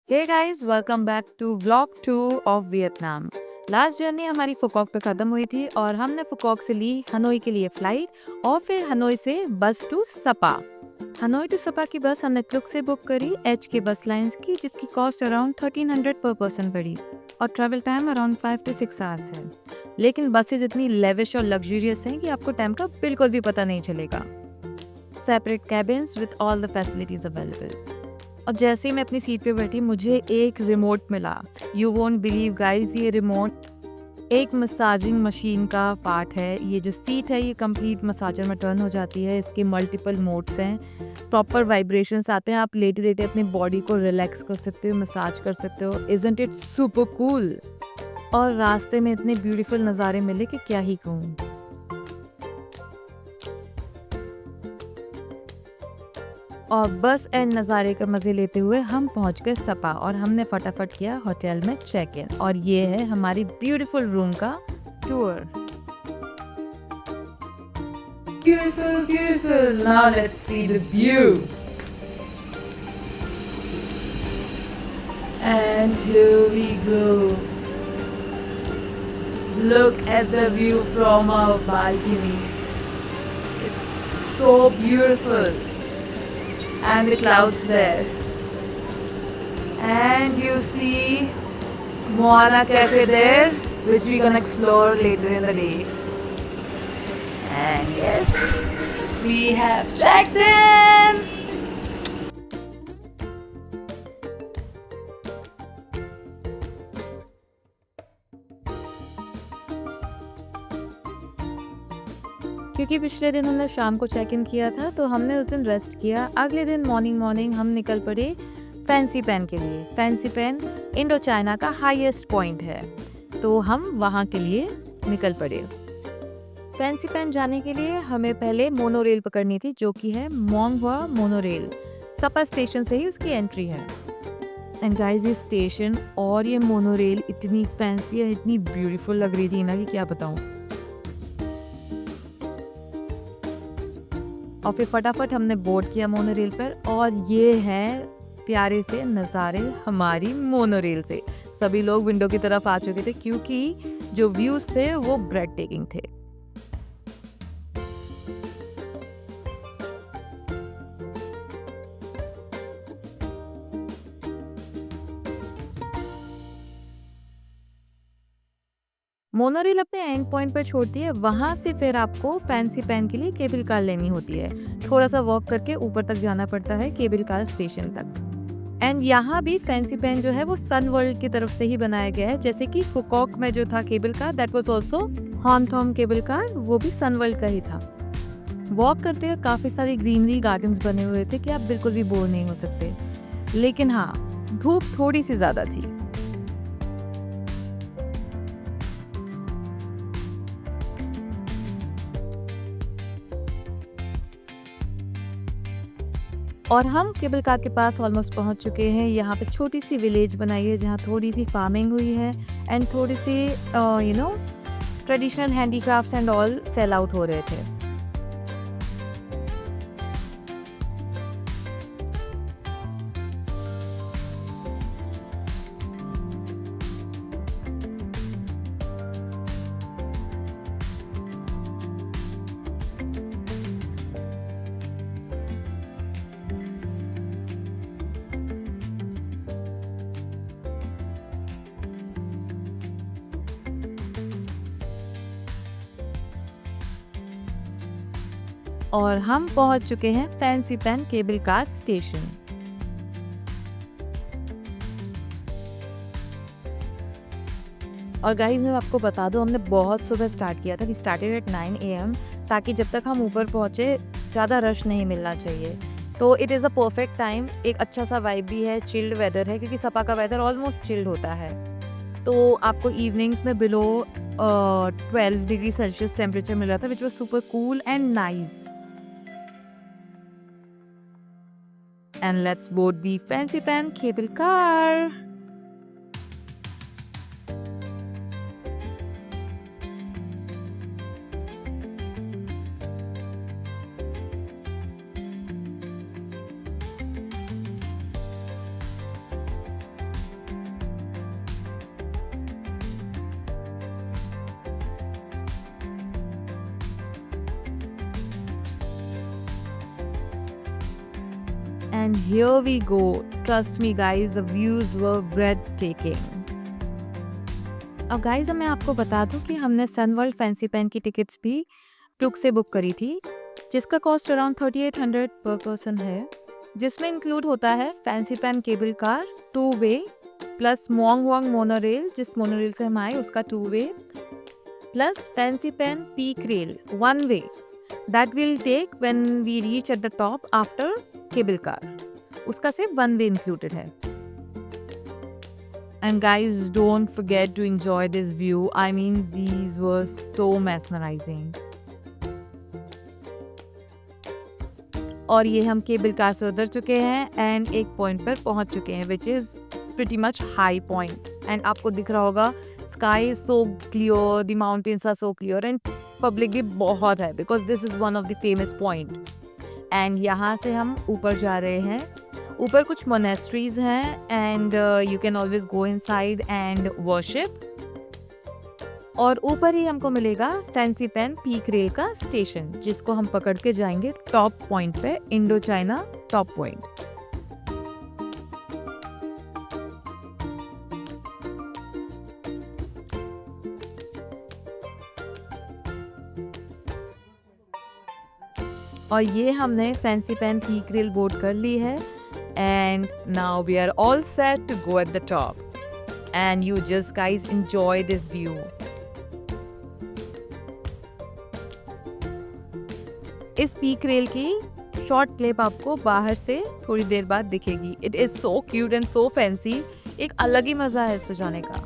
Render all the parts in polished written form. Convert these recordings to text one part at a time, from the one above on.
Hey guys, welcome back to vlog 2 of Vietnam. Last journey हमारी Phu Quoc पे खत्म हुई थी और हमने फुकॉक से ली हनोई के लिए फ्लाइट और फिर हनोई से bus to Sapa. Hanoi to Sapa की बस हमने क्लुक से बुक करी एच के बस लाइंस की, जिसकी कॉस्ट अराउंड 1300 पर पर्सन पड़ी और travel time around 5 to 6 hours है। लेकिन बसेज इतनी लेविश और लग्जरियस हैं कि आपको टाइम का बिल्कुल भी पता नहीं चलेगा। Separate cabins with all the facilities available. और जैसे ही मैं अपनी सीट पे बैठी मुझे एक रिमोट मिला। यू वोंट बिलीव गाइस, ये रिमोट एक मसाजिंग मशीन का पार्ट है। ये जो सीट है ये कंप्लीट मसाजर में टर्न हो जाती है। इसके मल्टीपल मोड्स हैं, प्रॉपर वाइब्रेशंस आते हैं। आप लेटे लेटे अपनी बॉडी को रिलैक्स कर सकते हो, मसाज कर सकते हो। Isn't it super cool. और रास्ते में इतने ब्यूटीफुल नज़ारे मिले कि क्या ही कहूँ। और बस एंड नज़ारे का मज़े लेते हुए हम पहुंच गए सपा और हमने फटाफट किया होटल में चेक इन। और ये है हमारी ब्यूटीफुल रूम का tour. Beautiful, beautiful. Now let's see the view. And here we go. Look at the view from our balcony. It's so beautiful. And the clouds there. And you see Moana Cafe there, which we can explore later in the day. And yes, we have checked in. क्योंकि पिछले दिन हमने शाम को check in किया था तो हमने उस दिन रेस्ट किया। अगले दिन मॉर्निंग हम निकल पड़े फैंसी पेन के लिए। फैंसी पेन इंडो चाइना का हाईएस्ट पॉइंट है, तो हम वहाँ के लिए निकल पड़े। फैंसी पेन जाने के लिए हमें पहले मोनोरेल पकड़नी थी, जो कि है मोंग हुआ मोनोरेल। सपा स्टेशन से ही उसकी एंट्री है। एंड गाइस, ये स्टेशन और ये मोनोरेल इतनी फैंसी और इतनी ब्यूटीफुल लग रही थी ना कि क्या बताऊं। और फिर फटाफट हमने बोर्ड किया मोनोरेल पर और ये है प्यारे से नज़ारे हमारी मोनोरेल से। सभी लोग विंडो की तरफ आ चुके थे क्योंकि जो व्यूज थे वो ब्रेड टेकिंग थे। मोनोरेल अपने एंड पॉइंट पर छोड़ती है, वहां से फिर आपको फैंसी पेन के लिए केबल कार लेनी होती है। थोड़ा सा वॉक करके ऊपर तक जाना पड़ता है केबल कार स्टेशन तक। एंड यहाँ भी फैंसी पेन जो है वो सन वर्ल्ड की तरफ से ही बनाया गया है। जैसे कि फुकॉक में जो था cable car, that was also Hon Thom cable car, वो भी सन वर्ल्ड का ही था। वॉक करते हुए काफी सारी ग्रीनरी गार्डन्स बने हुए थे कि आप बिल्कुल भी बोर नहीं हो सकते। लेकिन हाँ, धूप थोड़ी सी ज्यादा थी। और हम केबल कार के पास ऑलमोस्ट पहुंच चुके हैं। यहाँ पे छोटी सी विलेज बनाई है जहाँ थोड़ी सी फार्मिंग हुई है एंड थोड़ी सी traditional handicrafts and all sell out हो रहे थे। और हम पहुंच चुके हैं Fansipan cable car station. और गाइस, मैं आपको बता दूं, हमने बहुत सुबह स्टार्ट किया था। वी स्टार्टेड एट 9 AM ताकि जब तक हम ऊपर पहुंचे ज़्यादा रश नहीं मिलना चाहिए। तो it is a perfect time. एक अच्छा सा वाइब भी है, चिल्ड वेदर है क्योंकि सपा का वेदर ऑलमोस्ट चिल्ड होता है। तो आपको इवनिंग्स में बिलो 12 डिग्री सेल्सियस टेम्परेचर मिल रहा था, which was super cool and nice. And let's board the fancy pan cable car. And here we go. Trust me guys, the views were breathtaking. अब guys मैं आपको बता दूं कि हमने सन वर्ल्ड फैंसी पेन की टिकट्स भी क्लूक से बुक करी थी, जिसका कॉस्ट अराउंड 3800 पर पर्सन है, जिसमें इंक्लूड होता है Fansipan cable car 2 way plus Muong वोंग मोनोरेल, जिस मोनोरेल से हम आए उसका 2 way, plus Fansipan peak rail 1 way that we'll take when we reach at the top after cable car. उसका सिर्फ 1 way included है. And guys, don't forget to enjoy this view. I mean, these were so mesmerizing. और ये हम cable car से उतर चुके हैं एंड एक पॉइंट पर पहुंच चुके हैं which is pretty much high point. And आपको दिख रहा होगा sky is so clear, the mountains are so clear and public भी बहुत है because this is one of the famous point. And यहाँ से हम ऊपर जा रहे हैं. ऊपर कुछ मोनेस्ट्रीज हैं and you can always go inside and worship. और ऊपर ही हमको मिलेगा फैंसी पेन पीक रेल का स्टेशन, जिसको हम पकड़ के जाएंगे टॉप पॉइंट पे, इंडो चाइना टॉप पॉइंट. और ये हमने Fansipan peak rail board कर ली है and now we are all set to go at the top and you just guys enjoy this view. इस पीक रेल की short clip आपको बाहर से थोड़ी देर बाद दिखेगी. It is so cute and so fancy. एक अलग ही मजा है इस पे जाने का.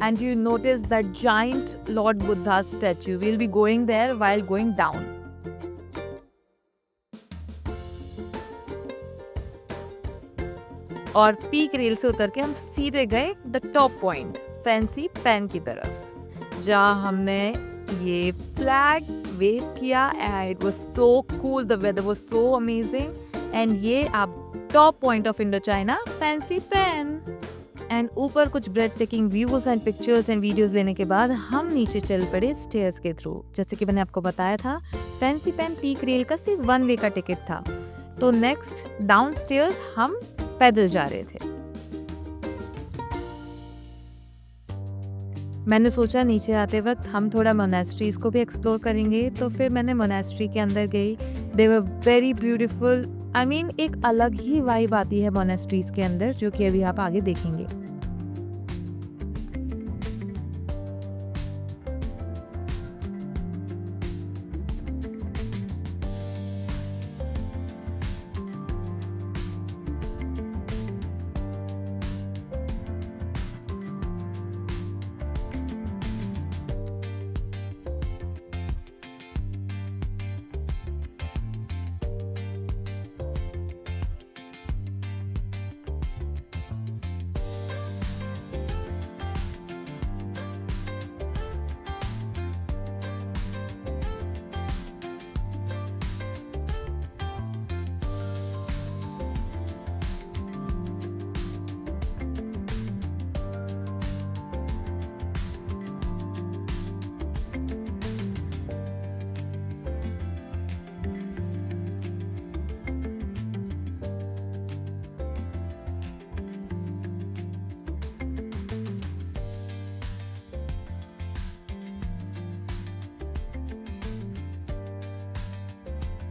And you notice that giant Lord Buddha statue. We'll be going there while going down. और पीक रेल से उतर के हम सीधे गए the top point Fansipan की तरफ, जहाँ हमने ये फ्लैग वेव किया and it was so cool. The weather was so amazing and ये आप top point of Indochina Fansipan. And ऊपर कुछ breathtaking views and pictures and videos लेने के बाद हम नीचे चल पड़े स्टेयर्स के थ्रू. जैसे कि मैंने आपको बताया था, फैंसी पेन पीक रेल का सिर्फ 1 वे का टिकट था, तो नेक्स्ट डाउन स्टेयर्स हम पैदल जा रहे थे. मैंने सोचा नीचे आते वक्त हम थोड़ा मोनेस्ट्रीज को भी एक्सप्लोर करेंगे, तो फिर मैंने मोनेस्ट्री के अंदर गई. They were very beautiful. I mean एक अलग ही वाइब आती है मोनेस्ट्रीज के अंदर, जो कि अभी आप आगे देखेंगे.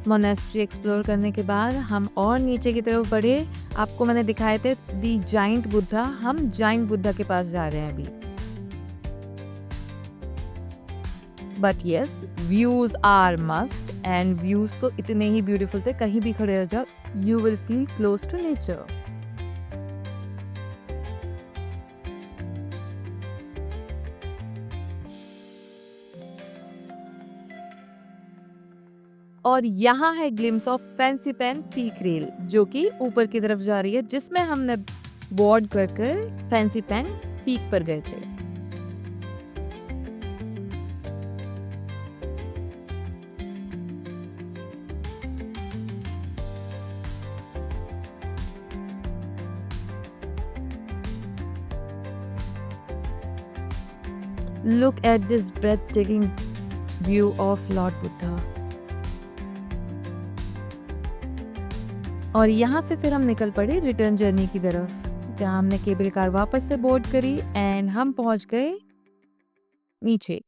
मोनेस्ट्री एक्सप्लोर करने के बाद हम और नीचे की तरफ बढ़े. आपको मैंने दिखाए थे दी जाइंट बुद्धा. हम जाइंट बुद्धा के पास जा रहे हैं अभी. But yes, views are must and views तो इतने ही ब्यूटीफुल थे, कहीं भी खड़े रह जाओ you will feel close to nature. और यहाँ है glimpse of Fansipan peak rail, जो कि ऊपर की तरफ जा रही है, जिसमें हमने बोर्ड कर फैंसी पेन पीक पर गए थे. Look at this breathtaking view of Lord Buddha. और यहाँ से फिर हम निकल पड़े रिटर्न जर्नी की तरफ, जहाँ हमने केबल कार वापस से बोर्ड करी एंड हम पहुंच गए नीचे।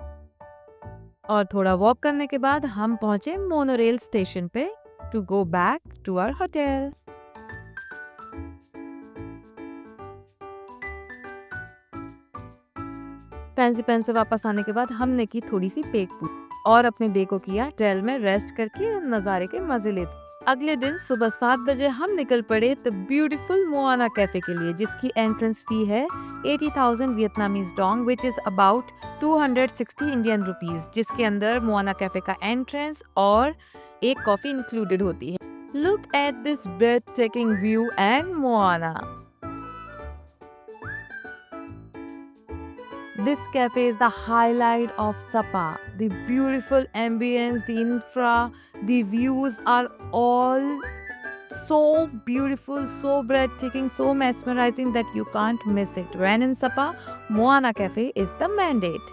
और थोड़ा वॉक करने के बाद हम पहुंचे मोनोरेल स्टेशन पे to go back to our hotel. Fansipan से वापस आने के बाद हमने की थोड़ी सी पेट पूजा और अपने डे को किया होटल में रेस्ट करके नज़ारे के मजे लेते। अगले दिन सुबह 7 बजे हम निकल पड़े द ब्यूटीफुल मोआना कैफे के लिए, जिसकी एंट्रेंस फी है 80,000 Vietnamese Dong which is about 260 Indian rupees, जिसके अंदर मोआना कैफे का एंट्रेंस और एक कॉफी इंक्लूडेड होती है। Look at this ब्रेथटेकिंग view and Moana. This cafe is the highlight of Sapa. The beautiful ambience, the infra, the views are all so beautiful, so breathtaking, so mesmerizing that you can't miss it. When in Sapa, Moana Cafe is the mandate.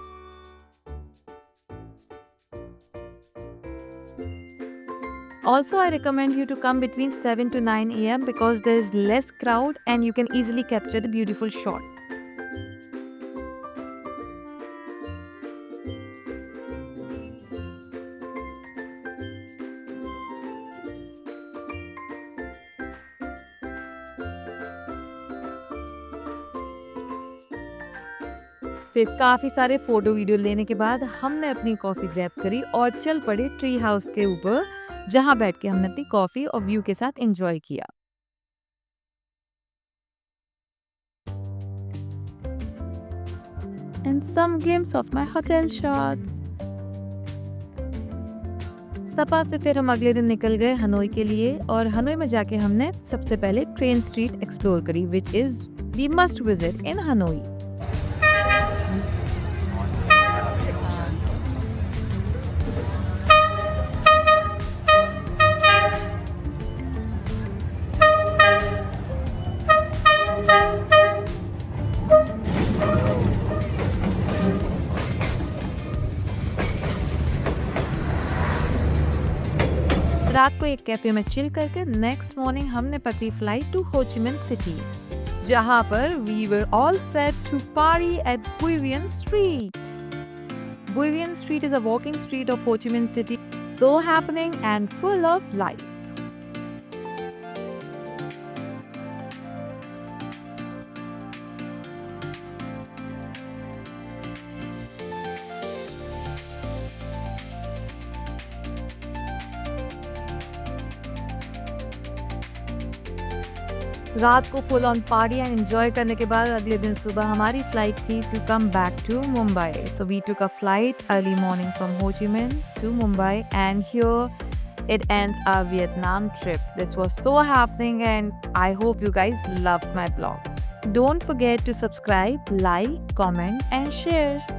Also, I recommend you to come between 7 to 9 a.m. because there is less crowd and you can easily capture the beautiful shot. फिर काफी सारे photo video लेने के बाद हमने अपनी coffee grab करी और चल पड़े ट्री हाउस के ऊपर, जहां बैठ के हमने अपनी कॉफी और व्यू के साथ एंजॉय किया। And some glimpse of my hotel shots. Sapa से फिर हम अगले दिन निकल गए हनोई के लिए और हनोई में जाके हमने सबसे पहले ट्रेन स्ट्रीट एक्सप्लोर करी which is the must visit in Hanoi. रात को एक कैफे में चिल करके नेक्स्ट मॉर्निंग हमने पकड़ी फ्लाइट टू हो ची मिन सिटी, जहां पर we were all set to party at Bui Vien street. Bui Vien street is a walking street of Ho Chi Minh city, so happening and full of life. रात को full on party and enjoy करने के बाद अगले दिन सुबह हमारी flight थी to come back to Mumbai. So we took a flight early morning from Ho Chi Minh to Mumbai and here it ends our Vietnam trip. This was so happening and I hope you guys loved my blog. Don't forget to subscribe, like, comment and share.